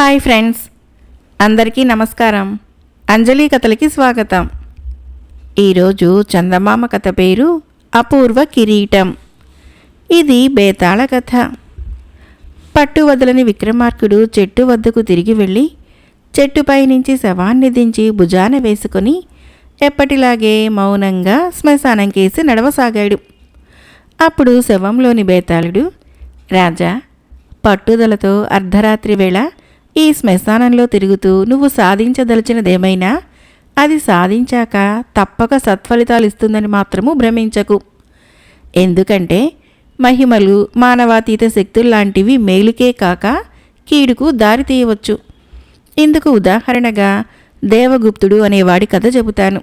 Hi friends, అందరికీ నమస్కారం. అంజలి కథలకి స్వాగతం. ఈరోజు చందమామ కథ పేరు అపూర్వ కిరీటం. ఇది బేతాళ కథ. పట్టు వదలని విక్రమార్కుడు చెట్టు వద్దకు తిరిగి వెళ్ళి చెట్టుపై నుంచి శవాన్ని దించి భుజాన వేసుకొని ఎప్పటిలాగే మౌనంగా శ్మశానం కేసి నడవసాగాడు. అప్పుడు శవంలోని బేతాళుడు, రాజా, పట్టుదలతో అర్ధరాత్రి వేళ ఈ శ్మశానంలో తిరుగుతూ నువ్వు సాధించదలిచినదేమైనా అది సాధించాక తప్పక సత్ఫలితాలు ఇస్తుందని మాత్రము భ్రమించకు. ఎందుకంటే మహిమలు, మానవాతీత శక్తుల్లాంటివి మేలుకే కాక కీడుకు దారి తీయవచ్చు. ఇందుకు ఉదాహరణగా దేవగుప్తుడు అనేవాడి కథ చెబుతాను,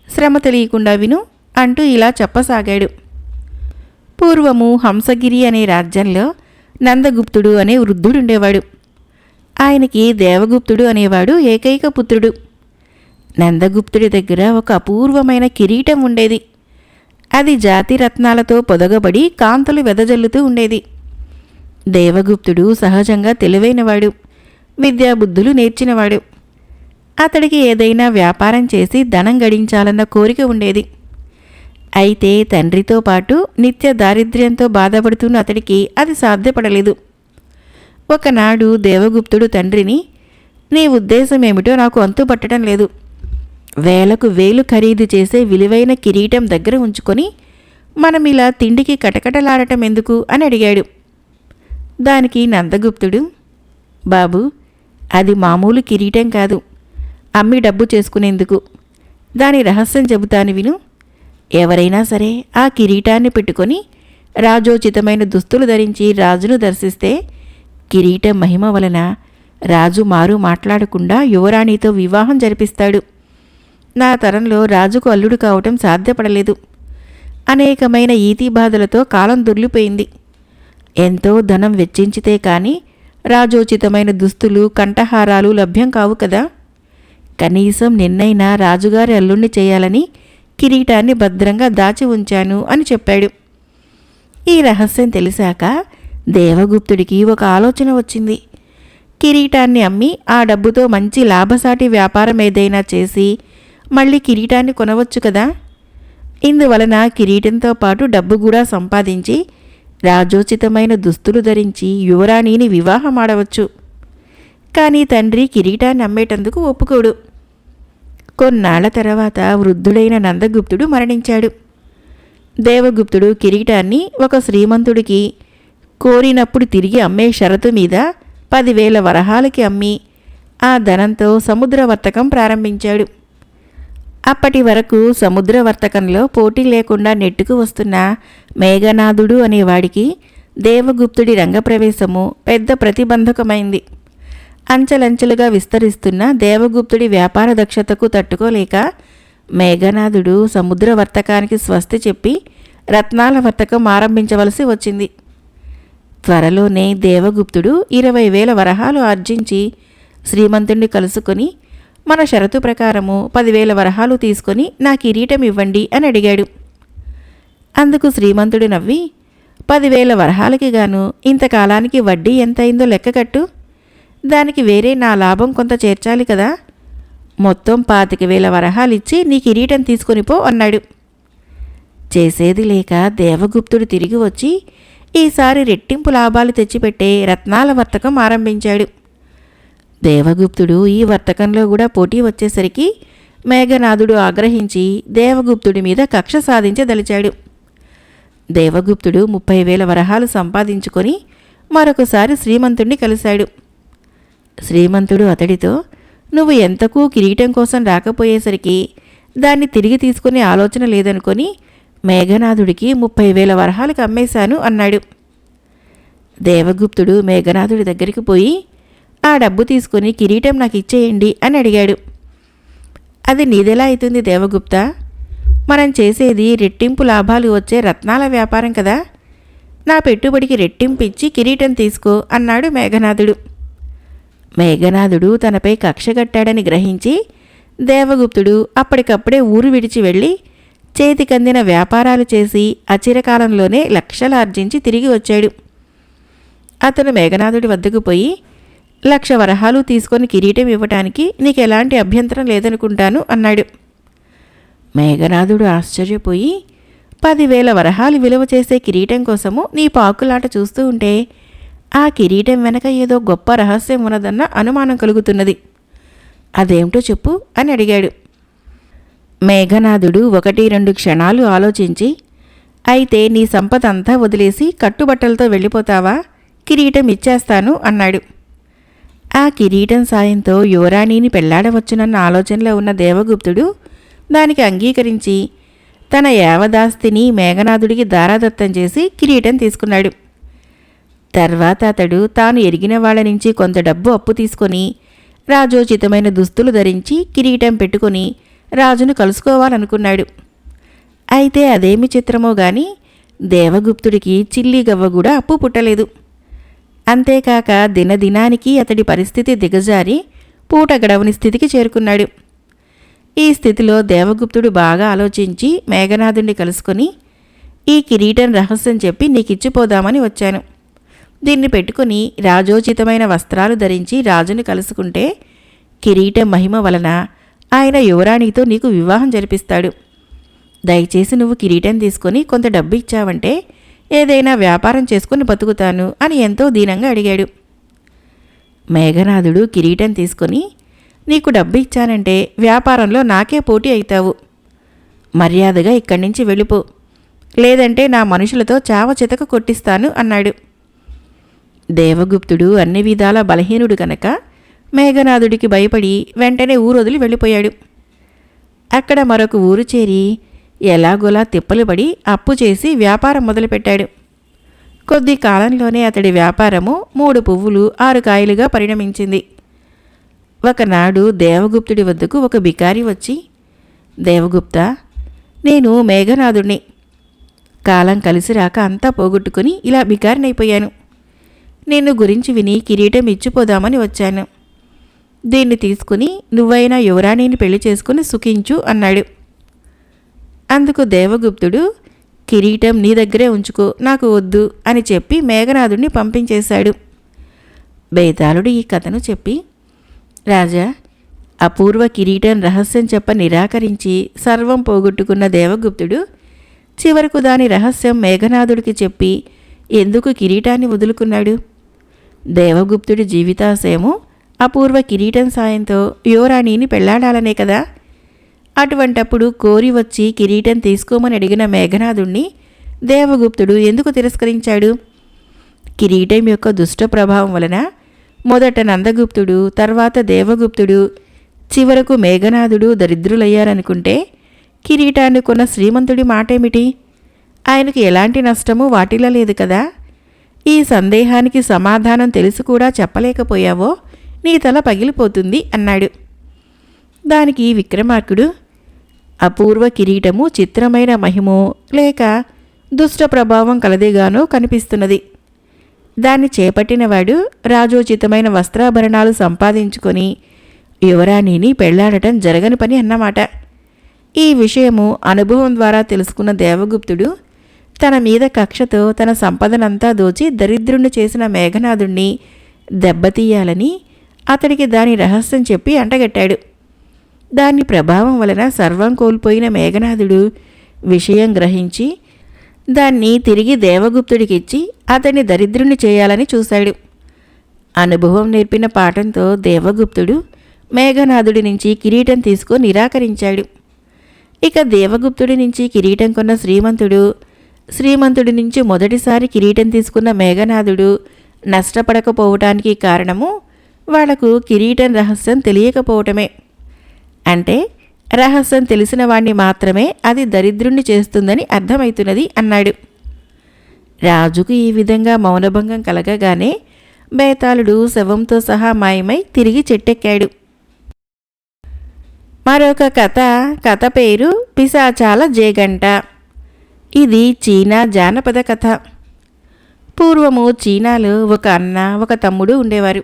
శ్రమ తెలియకుండా విను అంటూ ఇలా చెప్పసాగాడు. పూర్వము హంసగిరి అనే రాజ్యంలో నందగుప్తుడు అనే వృద్ధుడుండేవాడు. ఆయనకి దేవగుప్తుడు అనేవాడు ఏకైక పుత్రుడు. నందగుప్తుడి దగ్గర ఒక అపూర్వమైన కిరీటం ఉండేది. అది జాతి రత్నాలతో పొదగబడి కాంతులు వెదజల్లుతూ ఉండేది. దేవగుప్తుడు సహజంగా తెలివైనవాడు, విద్యాబుద్ధులు నేర్చినవాడు. అతడికి ఏదైనా వ్యాపారం చేసి ధనం గడించాలన్న కోరిక ఉండేది. అయితే తండ్రితో పాటు నిత్య దారిద్ర్యంతో బాధపడుతున్న అతడికి అది సాధ్యపడలేదు. ఒకనాడు దేవగుప్తుడు తండ్రిని, నీ ఉద్దేశమేమిటో నాకు అంతుపట్టడం లేదు. వేలకు వేలు ఖరీదు చేసే విలువైన కిరీటం దగ్గర ఉంచుకొని మనం ఇలా తిండికి కటకటలాడటం ఎందుకు అని అడిగాడు. దానికి నందగుప్తుడు, బాబు, అది మామూలు కిరీటం కాదు, అమ్మి డబ్బు చేసుకునేందుకు. దాని రహస్యం చెబుతాను విను. ఎవరైనా సరే ఆ కిరీటాన్ని పెట్టుకొని రాజోచితమైన దుస్తులు ధరించి రాజును దర్శిస్తే కిరీటం మహిమ వలన రాజు మారు మాట్లాడకుండా యువరాణితో వివాహం జరిపిస్తాడు. నా తరంలో రాజుకు అల్లుడు కావటం సాధ్యపడలేదు. అనేకమైన ఈతి బాధలతో కాలం దొర్లిపోయింది. ఎంతో ధనం వెచ్చించితే కానీ రాజోచితమైన దుస్తులు, కంఠహారాలు లభ్యం కావు కదా. కనీసం నిన్నైనా రాజుగారి అల్లుణ్ణి చేయాలని కిరీటాన్ని భద్రంగా దాచి ఉంచాను అని చెప్పాడు. ఈ రహస్యం తెలిసాక దేవగుప్తుడికి ఒక ఆలోచన వచ్చింది. కిరీటాన్ని అమ్మి ఆ డబ్బుతో మంచి లాభసాటి వ్యాపారం ఏదైనా చేసి మళ్ళీ కిరీటాన్ని కొనవచ్చు కదా. ఇందువలన కిరీటంతో పాటు డబ్బు కూడా సంపాదించి రాజోచితమైన దుస్తులు ధరించి యువరాణిని వివాహం ఆడవచ్చు. కానీ తండ్రి కిరీటాన్ని అమ్మేటందుకు ఒప్పుకోడు. కొన్నాళ్ల తర్వాత వృద్ధుడైన నందగుప్తుడు మరణించాడు. దేవగుప్తుడు కిరీటాన్ని ఒక శ్రీమంతుడికి కోరినప్పుడు తిరిగి అమ్మే షరతు మీద 10,000 వరహాలకి అమ్మి ఆ ధనంతో సముద్ర వర్తకం ప్రారంభించాడు. అప్పటి వరకు సముద్ర వర్తకంలో పోటీ లేకుండా నెట్టుకు వస్తున్న మేఘనాథుడు అనేవాడికి దేవగుప్తుడి రంగప్రవేశము పెద్ద ప్రతిబంధకమైంది. అంచెలంచెలుగా విస్తరిస్తున్న దేవగుప్తుడి వ్యాపార దక్షతకు తట్టుకోలేక మేఘనాథుడు సముద్ర వర్తకానికి స్వస్తి చెప్పి రత్నాల వర్తకం ఆరంభించవలసి వచ్చింది. త్వరలోనే దేవగుప్తుడు 20,000 వరహాలు ఆర్జించి శ్రీమంతుణ్ణి కలుసుకొని మన షరతు ప్రకారము 10,000 వరహాలు తీసుకొని నా కిరీటం ఇవ్వండి అని అడిగాడు. అందుకు శ్రీమంతుడు నవ్వి, 10,000 వరహాలకి గాను ఇంతకాలానికి వడ్డీ ఎంతైందో లెక్కకట్టు, దానికి వేరే నా లాభం కొంత చేర్చాలి కదా, మొత్తం 25,000 వరహాలిచ్చి నీ కిరీటం తీసుకొనిపో అన్నాడు. చేసేది లేక దేవగుప్తుడు తిరిగి వచ్చి ఈసారి రెట్టింపు లాభాలు తెచ్చిపెట్టే రత్నాల వర్తకం ఆరంభించాడు. దేవగుప్తుడు ఈ వర్తకంలో కూడా పోటీ వచ్చేసరికి మేఘనాథుడు ఆగ్రహించి దేవగుప్తుడి మీద కక్ష సాధించదలిచాడు. దేవగుప్తుడు 30,000 వరహాలు సంపాదించుకొని మరొకసారి శ్రీమంతుణ్ణి కలిశాడు. శ్రీమంతుడు అతడితో, నువ్వు ఎంతకు కిరీటం కోసం రాకపోయేసరికి దాన్ని తిరిగి తీసుకునే ఆలోచన లేదనుకొని మేఘనాథుడికి 30,000 వరహాలకు అమ్మేశాను అన్నాడు. దేవగుప్తుడు మేఘనాథుడి దగ్గరికి పోయి, ఆ డబ్బు తీసుకుని కిరీటం నాకు ఇచ్చేయండి అని అడిగాడు. అది నీదెలా అవుతుంది దేవగుప్త? మనం చేసేది రెట్టింపు లాభాలు వచ్చే రత్నాల వ్యాపారం కదా. నా పెట్టుబడికి రెట్టింపు ఇచ్చి కిరీటం తీసుకో అన్నాడు మేఘనాథుడు. మేఘనాథుడు తనపై కక్షగట్టాడని గ్రహించి దేవగుప్తుడు అప్పటికప్పుడే ఊరు విడిచి వెళ్ళి చేతికందిన వ్యాపారాలు చేసి అచిరకాలంలోనే లక్షలు ఆర్జించి తిరిగి వచ్చాడు. అతను మేఘనాథుడి వద్దకు పోయి, 1,00,000 వరహాలు తీసుకొని కిరీటం ఇవ్వటానికి నీకెలాంటి అభ్యంతరం లేదనుకుంటాను అన్నాడు. మేఘనాథుడు ఆశ్చర్యపోయి 10,000 వరహాలు విలువ చేసే కిరీటం కోసము నీ పాకులాట చూస్తూ ఉంటే ఆ కిరీటం వెనక ఏదో గొప్ప రహస్యం ఉన్నదన్న అనుమానం కలుగుతున్నది. అదేమిటో చెప్పు అని అడిగాడు. మేఘనాథుడు 1-2 క్షణాలు ఆలోచించి, అయితే నీ సంపద అంతా వదిలేసి కట్టుబట్టలతో వెళ్ళిపోతావా? కిరీటం ఇచ్చేస్తాను అన్నాడు. ఆ కిరీటం సాయంతో యువరాణిని పెళ్లాడవచ్చునన్న ఆలోచనలో ఉన్న దేవగుప్తుడు దానికి అంగీకరించి తన యావదాస్తిని మేఘనాథుడికి దారాదత్తం చేసి కిరీటం తీసుకున్నాడు. తర్వాత అతడు తాను ఎరిగిన వాళ్ళ నుంచి కొంత డబ్బు అప్పు తీసుకొని రాజోచితమైన దుస్తులు ధరించి కిరీటం పెట్టుకుని రాజును కలుసుకోవాలనుకున్నాడు. అయితే అదేమి చిత్రమో గాని దేవగుప్తుడికి చిల్లిగవ్వ కూడా అప్పు పుట్టలేదు. అంతేకాక దినదినానికి అతడి పరిస్థితి దిగజారి పూట గడవని స్థితికి చేరుకున్నాడు. ఈ స్థితిలో దేవగుప్తుడు బాగా ఆలోచించి మేఘనాథుణ్ణి కలుసుకొని, ఈ కిరీటం రహస్యం చెప్పి నీకిచ్చిపోదామని వచ్చాను. దీన్ని పెట్టుకుని రాజోచితమైన వస్త్రాలు ధరించి రాజుని కలుసుకుంటే కిరీటం మహిమ వలన ఆయన యువరాణితో నీకు వివాహం జరిపిస్తాడు. దయచేసి నువ్వు కిరీటం తీసుకొని కొంత డబ్బు ఇచ్చావంటే ఏదైనా వ్యాపారం చేసుకుని బతుకుతాను అని ఎంతో దీనంగా అడిగాడు. మేఘనాథుడు కిరీటం తీసుకొని, నీకు డబ్బు ఇచ్చానంటే వ్యాపారంలో నాకే పోటీ అవుతావు. మర్యాదగా ఇక్కడి నుంచి వెళ్ళిపో, లేదంటే నా మనుషులతో చావ చితక కొట్టిస్తాను అన్నాడు. దేవగుప్తుడు అన్ని విధాల బలహీనుడు కనుక మేఘనాథుడికి భయపడి వెంటనే ఊరొదిలి వెళ్ళిపోయాడు. అక్కడ మరొక ఊరు చేరి ఎలాగోలా తిప్పలు పడి అప్పు చేసి వ్యాపారం మొదలుపెట్టాడు. కొద్ది కాలంలోనే అతడి వ్యాపారము 3 పువ్వులు 6 కాయలుగా పరిణమించింది. ఒకనాడు దేవగుప్తుడి వద్దకు ఒక బికారి వచ్చి, దేవగుప్త, నేను మేఘనాథుణ్ణి. కాలం కలిసి రాక అంతా పోగొట్టుకుని ఇలా బికారినైపోయాను. నిన్ను గురించి విని కిరీటం ఇచ్చిపోదామని వచ్చాను. దీన్ని తీసుకుని నువ్వైనా యువరాణిని పెళ్లి చేసుకుని సుఖించు అన్నాడు. అందుకు దేవగుప్తుడు, కిరీటం నీ దగ్గరే ఉంచుకో, నాకు వద్దు అని చెప్పి మేఘనాథుణ్ణి పంపించేశాడు. బేతాళుడు ఈ కథను చెప్పి, రాజా, అపూర్వ కిరీటం రహస్యం చెప్ప నిరాకరించి సర్వం పోగొట్టుకున్న దేవగుప్తుడు చివరకు దాని రహస్యం మేఘనాథుడికి చెప్పి ఎందుకు కిరీటాన్ని వదులుకున్నాడు? దేవగుప్తుడి జీవితాశయము అపూర్వ కిరీటం సాయంతో యువరాణిని పెళ్లాడాలనే కదా. అటువంటప్పుడు కోరి వచ్చి కిరీటం తీసుకోమని అడిగిన మేఘనాథుణ్ణి దేవగుప్తుడు ఎందుకు తిరస్కరించాడు? కిరీటం యొక్క దుష్ట ప్రభావం వలన మొదట నందగుప్తుడు, తర్వాత దేవగుప్తుడు, చివరకు మేఘనాథుడు దరిద్రులయ్యారనుకుంటే కిరీటాన్ని కొన్న శ్రీమంతుడి మాటేమిటి? ఆయనకు ఎలాంటి నష్టమూ వాటిల్ల లేదు కదా. ఈ సందేహానికి సమాధానం తెలిసి కూడా చెప్పలేకపోయావో నీ తల పగిలిపోతుంది అన్నాడు. దానికి విక్రమార్కుడు, అపూర్వ కిరీటము చిత్రమైన మహిమో లేక దుష్ట ప్రభావం కలదిగానో కనిపిస్తున్నది. దాన్ని చేపట్టినవాడు రాజోచితమైన వస్త్రాభరణాలు సంపాదించుకొని యువరాణిని పెళ్లాడటం జరగని పని అన్నమాట. ఈ విషయము అనుభవం ద్వారా తెలుసుకున్న దేవగుప్తుడు తన మీద కక్షతో తన సంపదనంతా దోచి దరిద్రుణ్ణి చేసిన మేఘనాథుణ్ణి దెబ్బతీయాలని అతడికి దాని రహస్యం చెప్పి అంటగట్టాడు. దాని ప్రభావం వలన సర్వం కోల్పోయిన మేఘనాథుడు విషయం గ్రహించి దాన్ని తిరిగి దేవగుప్తుడికిచ్చి అతన్ని దరిద్రుణ్ణి చేయాలని చూశాడు. అనుభవం నేర్పిన పాఠంతో దేవగుప్తుడు మేఘనాథుడి నుంచి కిరీటం తీసుకొని నిరాకరించాడు. ఇక దేవగుప్తుడి నుంచి కిరీటం కొన్న శ్రీమంతుడి నుంచి మొదటిసారి కిరీటం తీసుకున్న మేఘనాథుడు నష్టపడకపోవటానికి కారణము వాళ్లకు కిరీటం రహస్యం తెలియకపోవటమే. అంటే రహస్యం తెలిసిన వాణ్ణి మాత్రమే అది దరిద్రుణ్ణి చేస్తుందని అర్థమవుతున్నది అన్నాడు. రాజుకు ఈ విధంగా మౌనభంగం కలగగానే బేతాళుడు శవంతో సహా మాయమై తిరిగి చెట్టెక్కాడు. మరొక కథ పేరు పిశాచాల జేగంట. ఇది చీనా జానపద కథ. పూర్వము చీనాలో ఒక అన్న ఒక తమ్ముడు ఉండేవారు.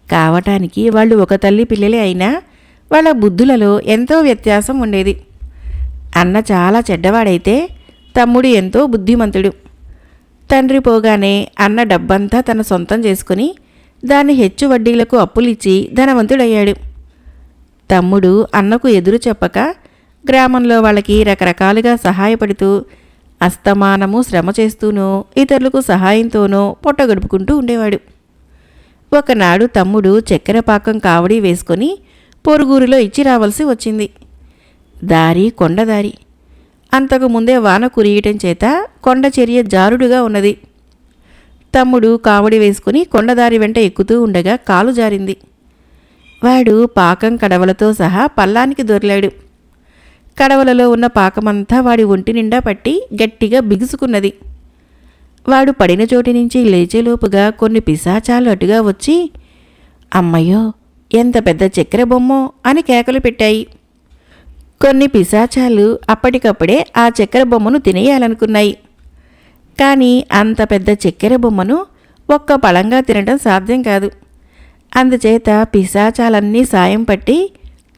కావటానికి వాళ్ళు ఒక తల్లి పిల్లలే అయినా వాళ్ళ బుద్ధులలో ఎంతో వ్యత్యాసం ఉండేది. అన్న చాలా చెడ్డవాడైతే తమ్ముడు ఎంతో బుద్ధిమంతుడు. తండ్రి పోగానే అన్న డబ్బంతా తన సొంతం చేసుకుని దాన్ని హెచ్చు వడ్డీలకు అప్పులిచ్చి ధనవంతుడయ్యాడు. తమ్ముడు అన్నకు ఎదురు చెప్పక గ్రామంలో వాళ్ళకి రకరకాలుగా సహాయపడుతూ అస్తమానము శ్రమ చేస్తూనో ఇతరులకు సహాయంతోనో పొట్టగడుపుకుంటూ ఉండేవాడు. ఒకనాడు తమ్ముడు చక్కెర పాకం కావడి వేసుకొని పొరుగురిలో ఇచ్చి రావాల్సి వచ్చింది. దారి కొండదారి. అంతకు ముందే వాన కురియటం చేత కొండ చర్య జారుడుగా ఉన్నది. తమ్ముడు కావడి వేసుకుని కొండదారి వెంట ఎక్కుతూ ఉండగా కాలు జారింది. వాడు పాకం కడవలతో సహా పల్లానికి దొర్లాడు. కడవలలో ఉన్న పాకమంతా వాడి ఒంటి నిండా పట్టి గట్టిగా బిగుసుకున్నది. వాడు పడిన చోటి నుంచి లేచేలోపుగా కొన్ని పిశాచాలు అటుగా వచ్చి, అమ్మయ్యో ఎంత పెద్ద చక్కెర బొమ్మో అని కేకలు పెట్టాయి. కొన్ని పిశాచాలు అప్పటికప్పుడే ఆ చక్కెర బొమ్మను తినేయాలనుకున్నాయి. కానీ అంత పెద్ద చక్కెర బొమ్మను ఒక్క పళంగా తినడం సాధ్యం కాదు. అందుచేత పిశాచాలన్నీ సాయం పట్టి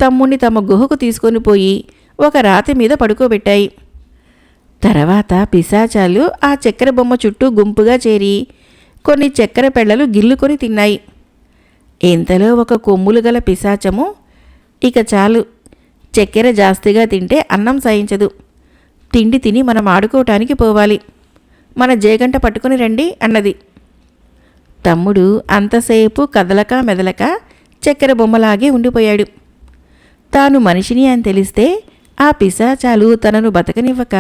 తమ్ముణ్ణి తమ గుహకు తీసుకొని పోయి ఒక రాతి మీద పడుకోబెట్టాయి. తర్వాత పిశాచాలు ఆ చక్కెర బొమ్మ చుట్టూ గుంపుగా చేరి కొన్ని చక్కెర పెళ్లలు గిల్లుకొని తిన్నాయి. ఇంతలో ఒక కొమ్ములు గల పిశాచము, ఇక చాలు, చక్కెర జాస్తిగా తింటే అన్నం సహించదు, తిండి తిని మనం ఆడుకోవటానికి పోవాలి, మన జేగంట పట్టుకుని రండి అన్నది. తమ్ముడు అంతసేపు కదలక మెదలక చక్కెర బొమ్మలాగే ఉండిపోయాడు. తాను మనిషిని అని తెలిస్తే ఆ పిశాచాలు తనను బతకనివ్వక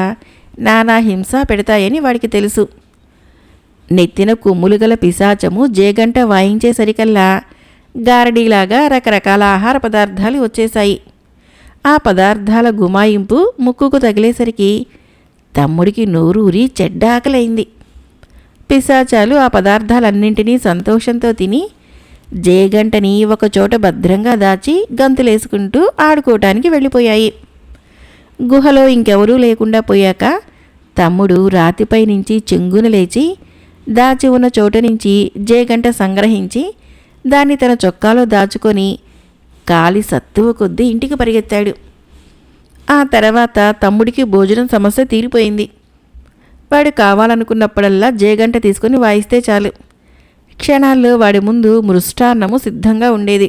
నానా హింస పెడతాయని వాడికి తెలుసు. నెత్తిన కొమ్ములు గల పిశాచము జేగంట వాయించేసరికల్లా గారడీలాగా రకరకాల ఆహార పదార్థాలు వచ్చేశాయి. ఆ పదార్థాల గుమాయింపు ముక్కుకు తగిలేసరికి తమ్ముడికి నోరూరి చెడ్డ ఆకలైంది. పిశాచాలు ఆ పదార్థాలన్నింటినీ సంతోషంతో తిని జేగంటని ఒకచోట భద్రంగా దాచి గంతులేసుకుంటూ ఆడుకోవటానికి వెళ్ళిపోయాయి. గుహలో ఇంకెవరూ లేకుండా పోయాక తమ్ముడు రాతిపై నుంచి చెంగున లేచి దాచి ఉన్న చోట నుంచి జేగంట సంగ్రహించి దాన్ని తన చొక్కాలో దాచుకొని కాలి సత్తువ కొద్దీ ఇంటికి పరిగెత్తాడు. ఆ తర్వాత తమ్ముడికి భోజనం సమస్య తీరిపోయింది. వాడు కావాలనుకున్నప్పుడల్లా జేగంట తీసుకుని వాయిస్తే చాలు, క్షణాల్లో వాడి ముందు మృష్టాన్నము సిద్ధంగా ఉండేది.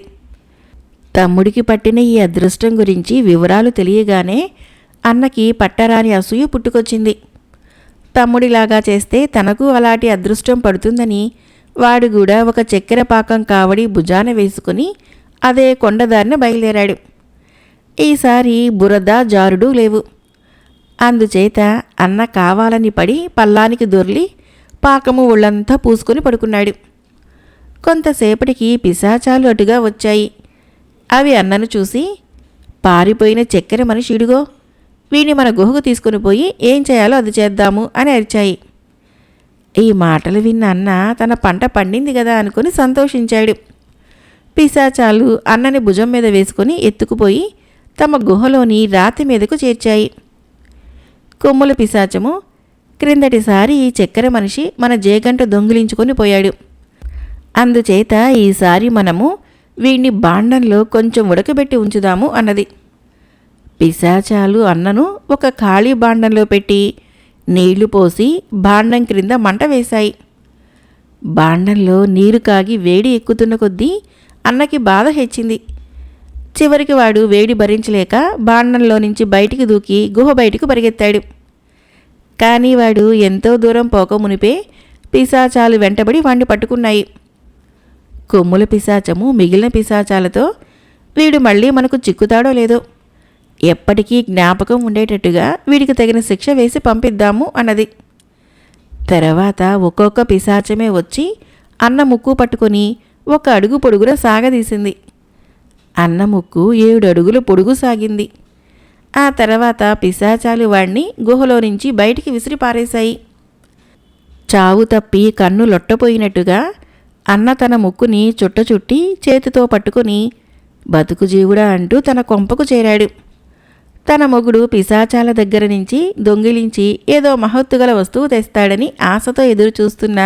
తమ్ముడికి పట్టిన ఈ అదృష్టం గురించి వివరాలు తెలియగానే అన్నకి పట్టరాని అసూయ పుట్టుకొచ్చింది. తమ్ముడిలాగా చేస్తే తనకు అలాంటి అదృష్టం పడుతుందని వాడు కూడా ఒక చక్కెర పాకం కావడి భుజాన వేసుకుని అదే కొండదారిన బయలుదేరాడు. ఈసారి బురద జారుడు లేవు. అందుచేత అన్న కావాలని పడి పల్లానికి దొర్లి పాకము ఒళ్ళంతా పూసుకొని పడుకున్నాడు. కొంతసేపటికి పిశాచాలు అటుగా వచ్చాయి. అవి అన్నను చూసి, పారిపోయిన చక్కెర మనిషిడుగో, వీడిని మన గుహకు తీసుకుని పోయి ఏం చేయాలో అది చేద్దాము అని అరిచాయి. ఈ మాటలు విన్న అన్న తన పంట పండింది కదా అనుకుని సంతోషించాడు. పిశాచాలు అన్నని భుజం మీద వేసుకుని ఎత్తుకుపోయి తమ గుహలోని రాతి మీదకు చేర్చాయి. కొమ్ముల పిశాచము, క్రిందటిసారి ఈ చక్కెర మనిషి మన జేగంట దొంగిలించుకొని పోయాడు. అందుచేత ఈసారి మనము వీణ్ణి బాండంలో కొంచెం ఉడకబెట్టి ఉంచుదాము అన్నది. పిశాచాలు అన్నను ఒక ఖాళీ బాండంలో పెట్టి నీళ్లు పోసి బాండం క్రింద మంట వేశాయి. బాండంలో నీరు కాగి వేడి ఎక్కుతున్న కొద్దీ అన్నకి బాధ హెచ్చింది. చివరికి వాడు వేడి భరించలేక బాండంలో నుంచి బయటికి దూకి గుహ బయటికి పరిగెత్తాడు. కానీ వాడు ఎంతో దూరం పోక మునిపే పిశాచాలు వెంటబడి వాణ్ణి పట్టుకున్నాయి. కొమ్ముల పిశాచము మిగిలిన పిశాచాలతో, వీడు మళ్ళీ మనకు చిక్కుతాడో లేదో, ఎప్పటికీ జ్ఞాపకం ఉండేటట్టుగా వీడికి తగిన శిక్ష వేసి పంపిద్దాము అన్నది. తర్వాత ఒక్కొక్క పిశాచమే వచ్చి అన్న ముక్కు పట్టుకొని ఒక అడుగు పొడుగున సాగదీసింది. అన్న ముక్కు 7 అడుగుల పొడుగు సాగింది. ఆ తర్వాత పిశాచాలు వాణ్ణి గుహలో నుంచి బయటికి విసిరి పారేశాయి. చావు తప్పి కన్ను లొట్టపోయినట్టుగా అన్న తన ముక్కుని చుట్టచుట్టి చేతితో పట్టుకుని బతుకు జీవుడా అంటూ తన కొంపకు చేరాడు. తన మొగుడు పిశాచాల దగ్గర నుంచి దొంగిలించి ఏదో మహత్తుగల వస్తువు తెస్తాడని ఆశతో ఎదురుచూస్తున్న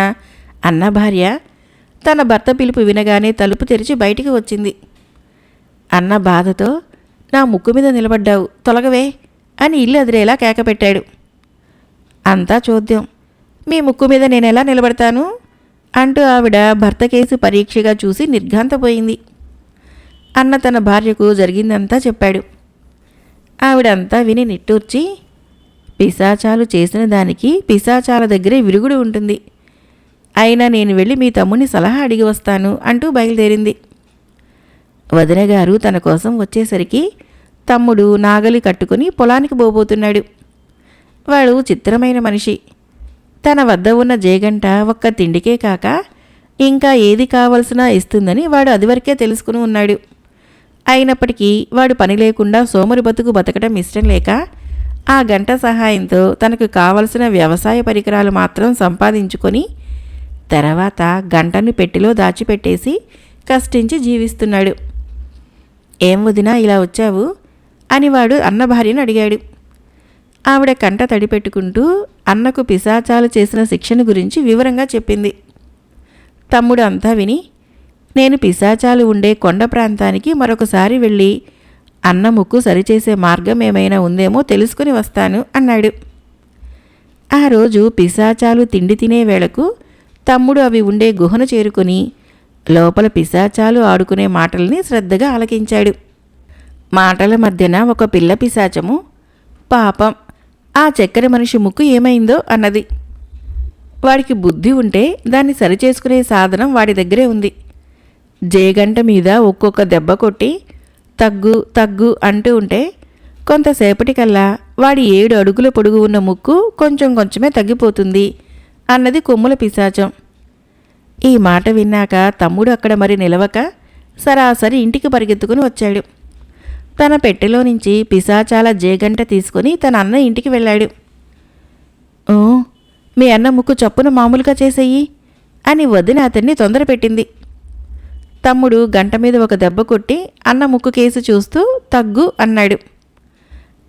అన్న భార్య తన భర్త పిలుపు వినగానే తలుపు తెరిచి బయటికి వచ్చింది. అన్న బాధతో, నా ముక్కు మీద నిలబడ్డావు, తొలగవే అని ఇల్లు అదిరేలా కేకపెట్టాడు. అంతా చూద్దాం, మీ ముక్కు మీద నేనెలా నిలబడతాను అంటూ ఆవిడ భర్త కేసు పరీక్షగా చూసి నిర్ఘాంతపోయింది. అన్న తన భార్యకు జరిగిందంతా చెప్పాడు. ఆవిడంతా విని నిట్టూర్చి, పిశాచాలు చేసిన దానికి పిశాచాల దగ్గరే విరుగుడు ఉంటుంది. అయినా నేను వెళ్ళి మీ తమ్ముని సలహా అడిగి వస్తాను అంటూ బయలుదేరింది. వదినగారు తన కోసం వచ్చేసరికి తమ్ముడు నాగలి కట్టుకుని పొలానికి పోబోతున్నాడు. వాడు చిత్రమైన మనిషి. తన వద్ద ఉన్న జేగంట ఒక్క తిండికే కాక ఇంకా ఏది కావలసినా ఇస్తుందని వాడు అదివరకే తెలుసుకుని ఉన్నాడు. అయినప్పటికీ వాడు పని లేకుండా సోమరి బతుకు బతకడం ఇష్టం లేక ఆ గంట సహాయంతో తనకు కావలసిన వ్యవసాయ పరికరాలు మాత్రం సంపాదించుకొని తర్వాత గంటను పెట్టెలో దాచిపెట్టేసి కష్టించి జీవిస్తున్నాడు. ఏం వదినా ఇలా వచ్చావు అని వాడు అన్న భార్యను అడిగాడు. ఆవిడ కంట తడిపెట్టుకుంటూ అన్నకు పిశాచాలు చేసిన శిక్షను గురించి వివరంగా చెప్పింది. తమ్ముడు అంతా విని, నేను పిశాచాలు ఉండే కొండ ప్రాంతానికి మరొకసారి వెళ్ళి అన్న ముక్కు సరిచేసే మార్గం ఏమైనా ఉందేమో తెలుసుకుని వస్తాను అన్నాడు. ఆ రోజు పిశాచాలు తిండి తినే వేళకు తమ్ముడు అవి ఉండే గుహను చేరుకుని లోపల పిశాచాలు ఆడుకునే మాటల్ని శ్రద్ధగా ఆలకించాడు. మాటల మధ్యన ఒక పిల్ల పిశాచము, పాపం ఆ చక్కెర మనిషి ముక్కు ఏమైందో అన్నది. వాడికి బుద్ధి ఉంటే దాన్ని సరిచేసుకునే సాధనం వాడి దగ్గరే ఉంది. జేగంట మీద ఒక్కొక్క దెబ్బ కొట్టి తగ్గు తగ్గు అంటూ ఉంటే కొంతసేపటికల్లా వాడి 7 అడుగుల పొడుగు ఉన్న ముక్కు కొంచెం కొంచెమే తగ్గిపోతుంది అన్నది కొమ్ముల పిశాచం. ఈ మాట విన్నాక తమ్ముడు అక్కడ మరి నిలవక సరాసరి ఇంటికి పరిగెత్తుకుని వచ్చాడు. తన పెట్టెలో నుంచి పిశాచాల జేగంట తీసుకుని తన అన్న ఇంటికి వెళ్ళాడు. ఓ, మీ అన్న ముక్కు చప్పున మామూలుగా చేసేయి అని వదిన అతన్ని తొందర పెట్టింది. తమ్ముడు గంట మీద ఒక దెబ్బ కొట్టి అన్న ముక్కు కేసు చూస్తూ తగ్గు అన్నాడు.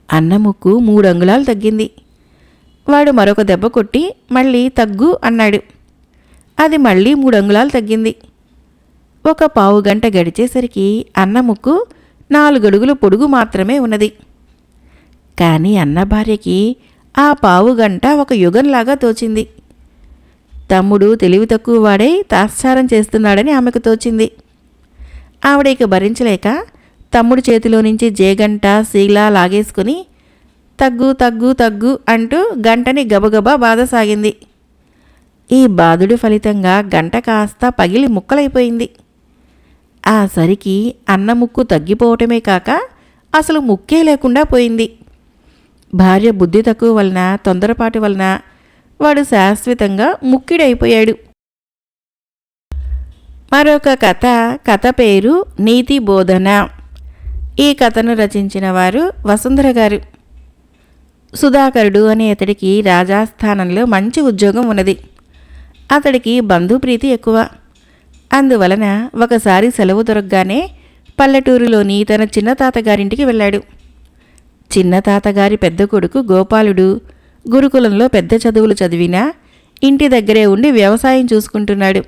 అన్న ముక్కు 3 అంగుళాలు తగ్గింది. వాడు మరొక దెబ్బ కొట్టి మళ్ళీ తగ్గు అన్నాడు. అది మళ్ళీ 3 అంగుళాలు తగ్గింది. ఒక పావు గంట గడిచేసరికి అన్న ముక్కు 4 అడుగుల పొడుగు మాత్రమే ఉన్నది. కానీ అన్న భార్యకి ఆ పావు గంట ఒక యుగంలాగా తోచింది. తమ్ముడు తెలివి తక్కువ వాడై తాత్సారం చేస్తున్నాడని ఆమెకు తోచింది. ఆవిడ ఇక భరించలేక తమ్ముడు చేతిలో నుంచి జేగంట శీలా లాగేసుకుని తగ్గు తగ్గు తగ్గు అంటూ గంటని గబగబా బాధసాగింది. ఈ బాధుడి ఫలితంగా గంట కాస్త పగిలి ముక్కలైపోయింది. ఆ సరికి అన్న ముక్కు తగ్గిపోవటమే కాక అసలు ముక్కే లేకుండా పోయింది. భార్య బుద్ధి తక్కువ వలన తొందరపాటు వలన వాడు శాశ్వతంగా ముక్కిడైపోయాడు. మరొక కథ పేరు నీతి బోధన. ఈ కథను రచించిన వారు వసుంధర గారు. సుధాకరుడు అనే అతడికి రాజాస్థానంలో మంచి ఉద్యోగం ఉన్నది. అతడికి బంధుప్రీతి ఎక్కువ. అందువలన ఒకసారి సెలవు దొరకగానే పల్లెటూరులోని తన చిన్న తాతగారింటికి వెళ్ళాడు. చిన్న తాతగారి పెద్ద కొడుకు గోపాలుడు గురుకులంలో పెద్ద చదువులు చదివినా ఇంటి దగ్గరే ఉండి వ్యవసాయం చూసుకుంటున్నాడు.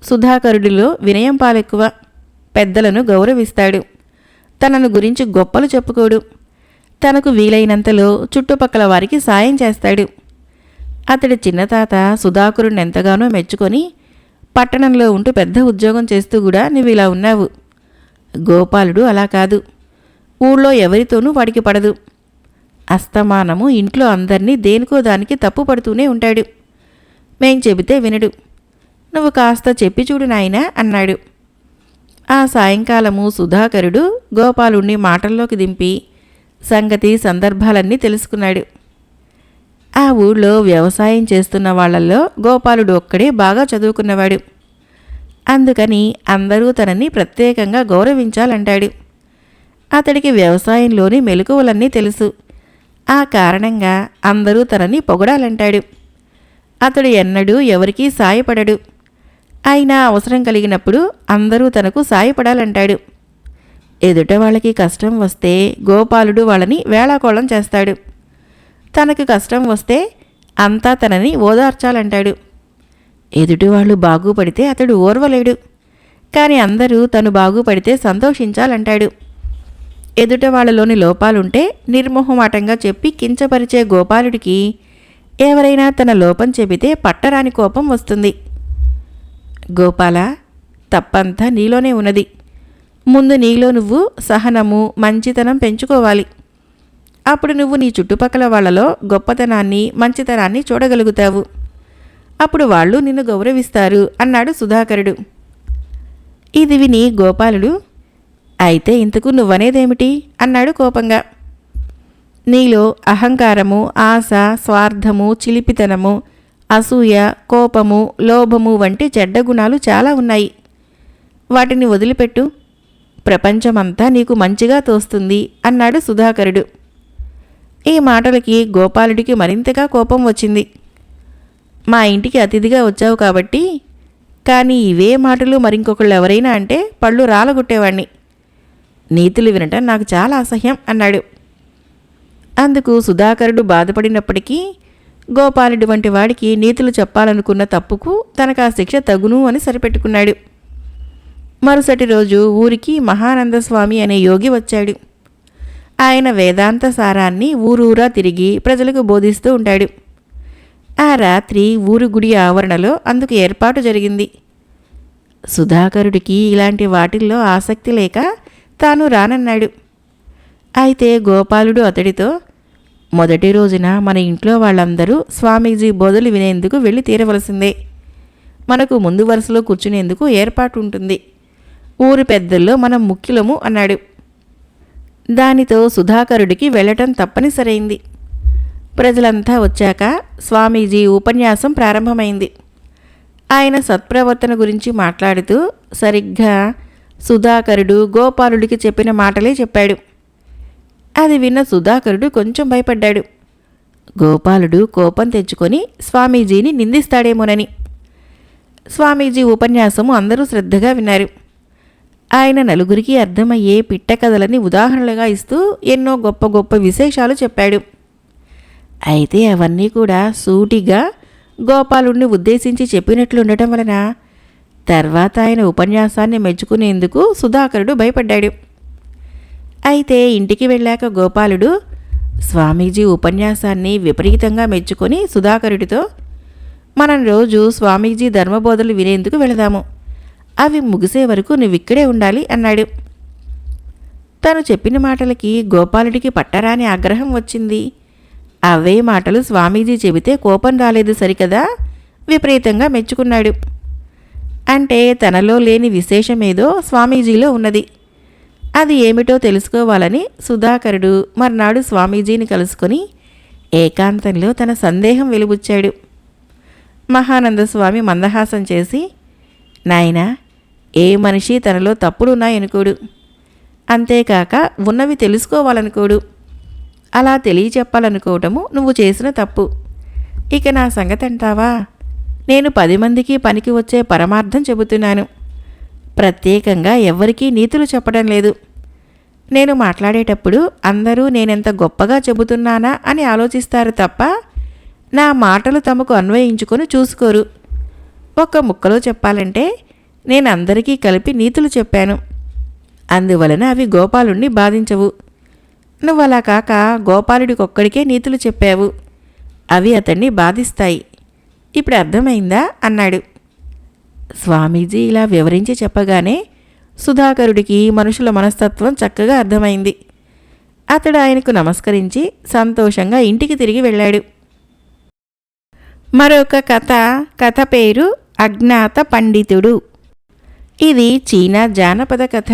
సుధాకరుడిలో వినయం పాలెక్కువ. పెద్దలను గౌరవిస్తాడు. తనను గురించి గొప్పలు చెప్పుకోడు. తనకు వీలైనంతలో చుట్టుపక్కల వారికి సాయం చేస్తాడు. అతడి చిన్నతాత సుధాకరుణ్ణి ఎంతగానో మెచ్చుకొని, పట్టణంలో ఉంటూ పెద్ద ఉద్యోగం చేస్తూ కూడా నువ్వు ఇలా ఉన్నావు. గోపాలుడు అలా కాదు. ఊళ్ళో ఎవరితోనూ వాడికి పడదు. అస్తమానము ఇంట్లో అందరినీ దేనికో దానికి తప్పు పడుతూనే ఉంటాడు. మేం చెబితే వినడు. నువ్వు కాస్త చెప్పి చూడు నాయనా అన్నాడు. ఆ సాయంకాలము సుధాకరుడు గోపాలుణ్ణి మాటల్లోకి దింపి సంగతి సందర్భాలన్నీ తెలుసుకున్నాడు. ఆ ఊళ్ళో వ్యవసాయం చేస్తున్న వాళ్లల్లో గోపాలుడు ఒక్కడే బాగా చదువుకున్నవాడు. అందుకని అందరూ తనని ప్రత్యేకంగా గౌరవించాలంటాడు. అతడికి వ్యవసాయంలోని మెలకువలన్నీ తెలుసు. ఆ కారణంగా అందరూ తనని పొగడాలంటాడు. అతడు ఎన్నడూ ఎవరికీ సాయపడడు. అయినా అవసరం కలిగినప్పుడు అందరూ తనకు సాయపడాలంటాడు. ఎదుట వాళ్ళకి కష్టం వస్తే గోపాలుడు వాళ్ళని వేళాకోళం చేస్తాడు. తనకు కష్టం వస్తే అంతా తనని ఓదార్చాలంటాడు. ఎదుటివాళ్ళు బాగుపడితే అతడు ఓర్వలేడు. కానీ అందరూ తను బాగుపడితే సంతోషించాలంటాడు. ఎదుట వాళ్ళలోని లోపాలుంటే నిర్మోహమాటంగా చెప్పి కించపరిచే గోపాలుడికి ఎవరైనా తన లోపం చెబితే పట్టరాని కోపం వస్తుంది. గోపాల, తప్పంతా నీలోనే ఉన్నది. ముందు నీలో నువ్వు సహనము, మంచితనం పెంచుకోవాలి. అప్పుడు నువ్వు నీ చుట్టుపక్కల వాళ్లలో గొప్పతనాన్ని, మంచితనాన్ని చూడగలుగుతావు. అప్పుడు వాళ్ళు నిన్ను గౌరవిస్తారు అన్నాడు సుధాకరుడు. ఇది విని గోపాలుడు, అయితే ఇంతకు నువ్వనేదేమిటి అన్నాడు కోపంగా. నీలో అహంకారము, ఆశ, స్వార్థము, చిలిపితనము, అసూయ, కోపము, లోభము వంటి చెడ్డ గుణాలు చాలా ఉన్నాయి. వాటిని వదిలిపెట్టు. ప్రపంచమంతా నీకు మంచిగా తోస్తుంది అన్నాడు సుధాకరుడు. ఈ మాటలకి గోపాలుడికి మరింతగా కోపం వచ్చింది. మా ఇంటికి అతిథిగా వచ్చావు కాబట్టి, కానీ ఇవే మాటలు మరింకొకళ్ళు ఎవరైనా అంటే పళ్ళు రాలగొట్టేవాణ్ణి. నీతులు వినటం నాకు చాలా అసహ్యం అన్నాడు. అందుకు సుధాకరుడు బాధపడినప్పటికీ గోపాలుడి వంటి వాడికి నీతులు చెప్పాలనుకున్న తప్పుకు తనకు ఆ శిక్ష తగును అని సరిపెట్టుకున్నాడు. మరుసటి రోజు ఊరికి మహానందస్వామి అనే యోగి వచ్చాడు. ఆయన వేదాంత సారాన్ని ఊరూరా తిరిగి ప్రజలకు బోధిస్తూ ఉంటాడు. ఆ రాత్రి ఊరు గుడి ఆవరణలో అందుకు ఏర్పాటు జరిగింది. సుధాకరుడికి ఇలాంటి వాటిల్లో ఆసక్తి లేక తాను రానన్నాడు. అయితే గోపాలుడు అతడితో, మొదటి రోజున మన ఇంట్లో వాళ్ళందరూ స్వామీజీ బోధలు వినేందుకు వెళ్ళి తీరవలసిందే. మనకు ముందు వరుసలో కూర్చునేందుకు ఏర్పాటు ఉంటుంది. ఊరు పెద్దల్లో మనం ముఖ్యులము అన్నాడు. దానితో సుధాకరుడికి వెళ్ళటం తప్పనిసరైంది. ప్రజలంతా వచ్చాక స్వామీజీ ఉపన్యాసం ప్రారంభమైంది. ఆయన సత్ప్రవర్తన గురించి మాట్లాడుతూ సరిగ్గా సుధాకరుడు గోపాలుడికి చెప్పిన మాటలే చెప్పాడు. అది విన్న సుధాకరుడు కొంచెం భయపడ్డాడు. గోపాలుడు కోపం తెచ్చుకొని స్వామీజీని నిందిస్తాడేమోనని. స్వామీజీ ఉపన్యాసము అందరూ శ్రద్ధగా విన్నారు. ఆయన నలుగురికి అర్థమయ్యే పిట్ట కథలని ఉదాహరణలుగా ఇస్తూ ఎన్నో గొప్ప గొప్ప విశేషాలు చెప్పాడు. అయితే అవన్నీ కూడా సూటిగా గోపాలుడిని ఉద్దేశించి చెప్పినట్లుండటం వలన తర్వాత ఆయన ఉపన్యాసాన్ని మెచ్చుకునేందుకు సుధాకరుడు భయపడ్డాడు. అయితే ఇంటికి వెళ్ళాక గోపాలుడు స్వామీజీ ఉపన్యాసాన్ని విపరీతంగా మెచ్చుకొని సుధాకరుడితో, మనం రోజు స్వామీజీ ధర్మబోధలు వినేందుకు వెళదాము. అవి ముగిసే వరకు నువ్విక్కడే ఉండాలి అన్నాడు. తను చెప్పిన మాటలకి గోపాలుడికి పట్టరాని ఆగ్రహం వచ్చింది. అవే మాటలు స్వామీజీ చెబితే కోపం రాలేదు సరికదా, విపరీతంగా మెచ్చుకున్నాడు. అంటే తనలో లేని విశేషమేదో స్వామీజీలో ఉన్నది. అది ఏమిటో తెలుసుకోవాలని సుధాకరుడు మర్నాడు స్వామీజీని కలుసుకొని ఏకాంతంలో తన సందేహం వెలుబుచ్చాడు. మహానందస్వామి మందహాసం చేసి, నాయనా, ఏ మనిషి తనలో తప్పులున్నాయనుకోడు, అంతేకాక ఉన్నవి తెలుసుకోవాలనుకోడు. అలా తెలియచెప్పాలనుకోవటము నువ్వు చేసిన తప్పు. ఇక నా సంగతి అంటావా? నేను 10 మందికి పనికి వచ్చే పరమార్థం చెబుతున్నాను. ప్రత్యేకంగా ఎవ్వరికీ నీతులు చెప్పడం లేదు. నేను మాట్లాడేటప్పుడు అందరూ నేనెంత గొప్పగా చెబుతున్నానా అని ఆలోచిస్తారు తప్ప నా మాటలు తమకు అన్వయించుకొని చూసుకోరు. ఒక్క ముక్కలో చెప్పాలంటే నేను అందరికీ కలిపి నీతులు చెప్పాను. అందువలన అవి గోపాలుణ్ణి బాధించవు. నువ్వలా కాక గోపాలుడికొక్కడికే నీతులు చెప్పావు. అవి అతన్ని బాధిస్తాయి. ఇప్పుడు అర్థమైందా అన్నాడు. స్వామీజీ ఇలా వివరించి చెప్పగానే సుధాకరుడికి మనుషుల మనస్తత్వం చక్కగా అర్థమైంది. అతడు ఆయనకు నమస్కరించి సంతోషంగా ఇంటికి తిరిగి వెళ్ళాడు. మరొక కథ పేరు అజ్ఞాత పండితుడు. ఇది చీనా జానపద కథ.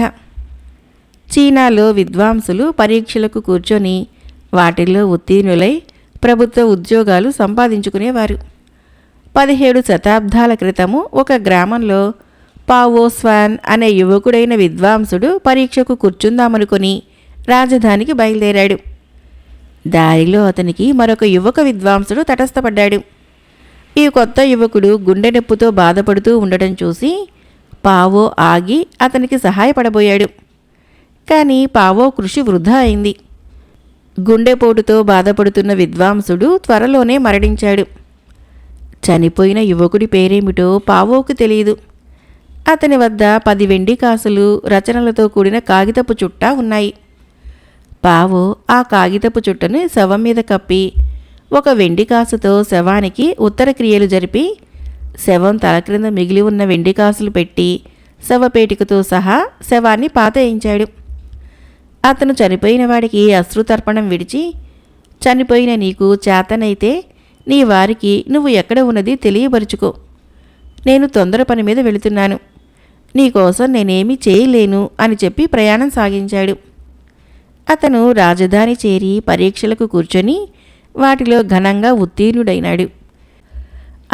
చీనాలో విద్వాంసులు పరీక్షలకు కూర్చొని వాటిల్లో ఉత్తీర్ణులై ప్రభుత్వ ఉద్యోగాలు సంపాదించుకునేవారు. 17 శతాబ్దాల క్రితము ఒక గ్రామంలో పావో స్వాన్ అనే యువకుడైన విద్వాంసుడు పరీక్షకు కూర్చుందామనుకొని రాజధానికి బయలుదేరాడు. దారిలో అతనికి మరొక యువక విద్వాంసుడు తటస్థపడ్డాడు. ఈ కొత్త యువకుడు గుండె నొప్పితో బాధపడుతూ ఉండటం చూసి పావో ఆగి అతనికి సహాయపడబోయాడు. కానీ పావో కృషి వృధా అయింది. గుండెపోటుతో బాధపడుతున్న విద్వాంసుడు త్వరలోనే మరణించాడు. చనిపోయిన యువకుడి పేరేమిటో పావోకు తెలియదు. అతని వద్ద 10 వెండి కాసులు, రచనలతో కూడిన కాగితపు చుట్ట ఉన్నాయి. పావో ఆ కాగితపు చుట్టను శవం మీద కప్పి 1 వెండి కాసుతో శవానికి ఉత్తర క్రియలు జరిపి శవం తల క్రింద మిగిలి ఉన్న వెండి కాసులు పెట్టి శవపేటికతో సహా శవాన్ని పాతేయించాడు. అతను చనిపోయిన వాడికి అశ్రుతర్పణం విడిచి, చనిపోయిన నీకు చేతనైతే నీ వారికి నువ్వు ఎక్కడ ఉన్నది తెలియబరుచుకో. నేను తొందర పని మీద వెళుతున్నాను, నీకోసం నేనేమీ చేయలేను అని చెప్పి ప్రయాణం సాగించాడు. అతను రాజధాని చేరి పరీక్షలకు కూర్చొని వాటిలో ఘనంగా ఉత్తీర్ణుడైనాడు.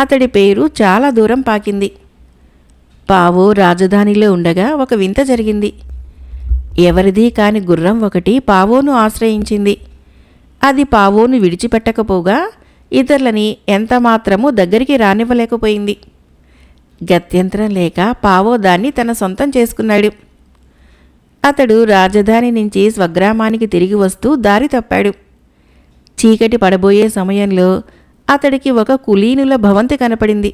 అతడి పేరు చాలా దూరం పాకింది. పావో రాజధానిలో ఉండగా ఒక వింత జరిగింది. ఎవరిది కాని గుర్రం ఒకటి పావోను ఆశ్రయించింది. అది పావోను విడిచిపెట్టకపోగా ఇతరులని ఎంతమాత్రమూ దగ్గరికి రానివ్వలేకపోయింది. గత్యంతరం లేక పావో దాన్ని తన సొంతం చేసుకున్నాడు. అతడు రాజధాని నుంచి స్వగ్రామానికి తిరిగి వస్తూ దారి తప్పాడు. చీకటి పడబోయే సమయంలో అతడికి ఒక కులీనుల భవంతి కనపడింది.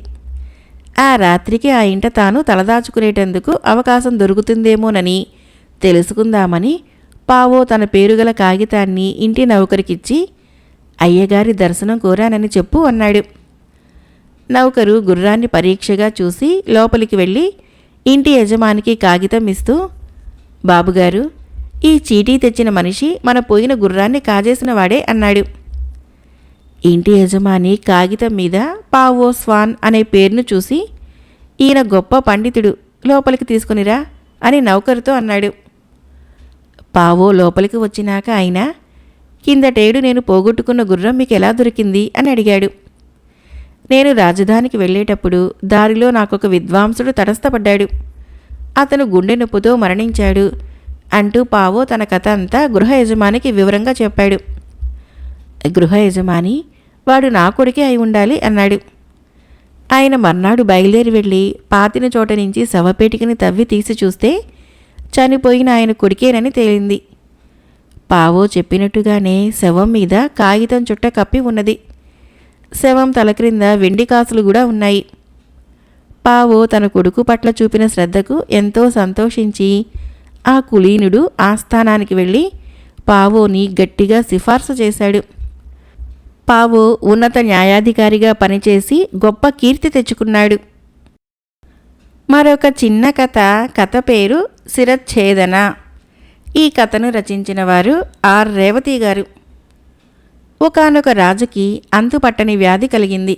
ఆ రాత్రికి ఆ ఇంట తాను తలదాచుకునేటందుకు అవకాశం దొరుకుతుందేమోనని తెలుసుకుందామని పావో తన పేరుగల కాగితాన్ని ఇంటి నౌకరికిచ్చి, అయ్యగారి దర్శనం కోరానని చెప్పు అన్నాడు. నౌకరు గుర్రాన్ని పరీక్షగా చూసి లోపలికి వెళ్ళి ఇంటి యజమానికి కాగితం ఇస్తూ, బాబుగారు, ఈ చీటీ తెచ్చిన మనిషి మన పోయిన గుర్రాన్ని కాజేసిన వాడే అన్నాడు. ఇంటి యజమాని కాగితం మీద పావో స్వాన్ అనే పేరును చూసి, ఈయన గొప్ప పండితుడు, లోపలికి తీసుకునిరా అని నౌకరుతో అన్నాడు. పావో లోపలికి వచ్చినాక ఆయన, కిందటేడు నేను పోగొట్టుకున్న గుర్రం మీకు ఎలా దొరికింది అని అడిగాడు. నేను రాజధానికి వెళ్ళేటప్పుడు దారిలో నాకొక విద్వాంసుడు తటస్థపడ్డాడు. అతను గుండె నొప్పుతో మరణించాడు అంటూ పావో తన కథ అంతా గృహ యజమానికి వివరంగా చెప్పాడు. గృహ యజమాని, వాడు నా కొడుకే అయి ఉండాలి అన్నాడు. ఆయన మర్నాడు బయలుదేరి వెళ్ళి పాతిన చోట నుంచి శవపేటికని తవ్వి తీసి చూస్తే చనిపోయిన ఆయన కొడుకేనని తేలింది. పావో చెప్పినట్టుగానే శవం మీద కాగితం చుట్ట కప్పి ఉన్నది. శవం తల క్రింద వెండి కాసులు కూడా ఉన్నాయి. పావో తన కొడుకు పట్ల చూపిన శ్రద్ధకు ఎంతో సంతోషించి ఆ కులీనుడు ఆస్థానానికి వెళ్ళి పావోని గట్టిగా సిఫార్సు చేశాడు. పావో ఉన్నత న్యాయాధికారిగా పనిచేసి గొప్ప కీర్తి తెచ్చుకున్నాడు. మరొక చిన్న కథ పేరు శిరచ్ఛేదన. ఈ కథను రచించిన వారు ఆర్ రేవతి గారు. ఒకానొక రాజుకి అంతుపట్టని వ్యాధి కలిగింది.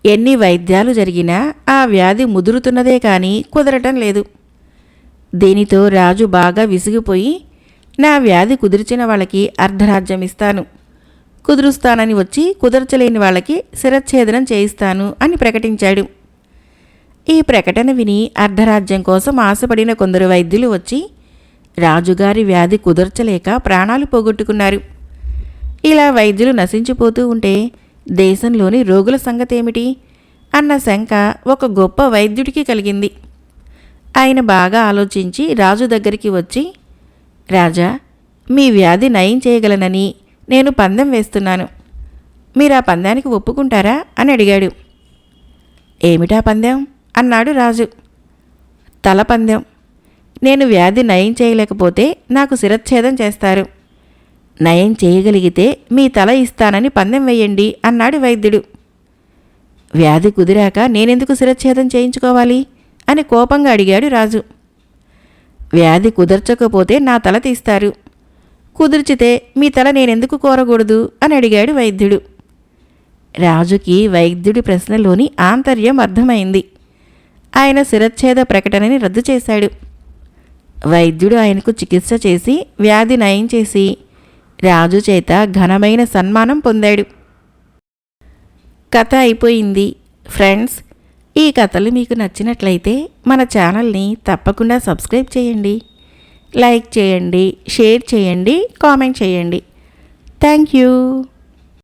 ఎన్ని వైద్యాలు జరిగినా ఆ వ్యాధి ముదురుతున్నదే కానీ కుదరటం లేదు. దీనితో రాజు బాగా విసిగిపోయి, నా వ్యాధి కుదిర్చిన వాళ్ళకి అర్ధరాజ్యం ఇస్తాను, కుదురుస్తానని వచ్చి కుదర్చలేని వాళ్ళకి శిరచ్ఛేదనం చేయిస్తాను అని ప్రకటించాడు. ఈ ప్రకటన విని అర్ధరాజ్యం కోసం ఆశపడిన కొందరు వైద్యులు వచ్చి రాజుగారి వ్యాధి కుదర్చలేక ప్రాణాలు పోగొట్టుకున్నారు. ఇలా వైద్యులు నశించిపోతూ ఉంటే దేశంలోని రోగుల సంగతేమిటి అన్న శంక ఒక గొప్ప వైద్యుడికి కలిగింది. ఆయన బాగా ఆలోచించి రాజు దగ్గరికి వచ్చి, రాజా, మీ వ్యాధి నయం చేయగలనని నేను పందెం వేస్తున్నాను, మీరు ఆ పందానికి ఒప్పుకుంటారా అని అడిగాడు. ఏమిటా పందెం అన్నాడు రాజు. తల పందెం. నేను వ్యాధి నయం చేయలేకపోతే నాకు శిరచ్ఛేదం చేస్తారు, నయం చేయగలిగితే మీ తల ఇస్తానని పందెం వేయండి అన్నాడు వైద్యుడు. వ్యాధి కుదిరాక నేనెందుకు శిరచ్ఛేదం చేయించుకోవాలి అని కోపంగా అడిగాడు రాజు. వ్యాధి కుదర్చకపోతే నా తల తీస్తారు, కుదిర్చితే మీ తల నేనెందుకు కోరకూడదు అని అడిగాడు వైద్యుడు. రాజుకి వైద్యుడి ప్రశ్నలోని ఆంతర్యం అర్థమైంది. ఆయన శిరచ్ఛేద ప్రకటనని రద్దు చేశాడు. వైద్యుడు ఆయనకు చికిత్స చేసి వ్యాధి నయం చేసి రాజు చేత ఘనమైన సన్మానం పొందాడు. కథ అయిపోయింది. ఫ్రెండ్స్, ఈ కథలు మీకు నచ్చినట్లయితే మన ఛానల్ని తప్పకుండా సబ్స్క్రైబ్ చేయండి, లైక్ చేయండి, షేర్ చేయండి, కామెంట్ చేయండి. Thank you.